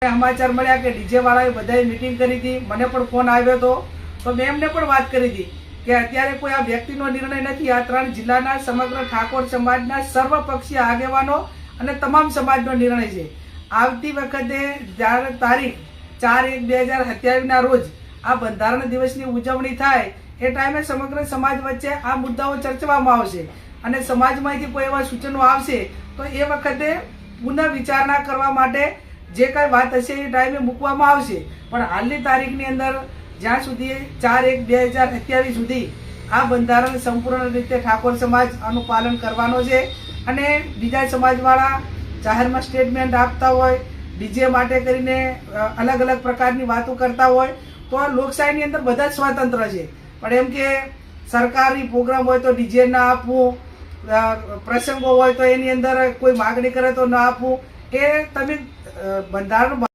સમાચાર મળ્યા કે ડીજે વાળાએ બધાએ મીટિંગ કરી હતી, મને પણ ફોન આવ્યો હતો, તો મેં એમને પણ વાત કરી હતી કે અત્યારે કોઈ આ વ્યક્તિનો નિર્ણય નથી, આ 3 જિલ્લાના સમગ્ર ઠાકોર સમાજના સર્વપક્ષીય આગેવાનો અને તમામ સમાજનો નિર્ણય છે. આવતી વખતે જ્યારે તારીખ 4/1/2027ના રોજ આ બંધારણ દિવસની ઉજવણી થાય એ ટાઈમે સમગ્ર સમાજ વચ્ચે આ મુદ્દાઓ ચર્ચવામાં આવશે અને સમાજમાંથી કોઈ એવા સૂચનો આવશે તો એ વખતે પુનઃ વિચારણા કરવા માટે જે કઈ વાત હશે એ ટાઈમે મૂકવામાં આવશે. પણ હાલની તારીખની અંદર જ્યાં સુધી 4/1/2027 સુધી આ બંધારણ સંપૂર્ણ રીતે ઠાકોર સમાજ આનું પાલન કરવાનો છે અને બીજા સમાજવાળા જાહેરમાં સ્ટેટમેન્ટ આપતા હોય, ડીજે માટે કરીને અલગ અલગ પ્રકારની વાતો કરતા હોય તો આ લોકશાહીની અંદર બધા જ સ્વતંત્ર છે. પણ એમ કે સરકારી પ્રોગ્રામ હોય તો ડીજે ના આપવું, પ્રસંગો હોય તો એની અંદર કોઈ માગણી કરે તો ના આપવું, એ તમે બંધારણ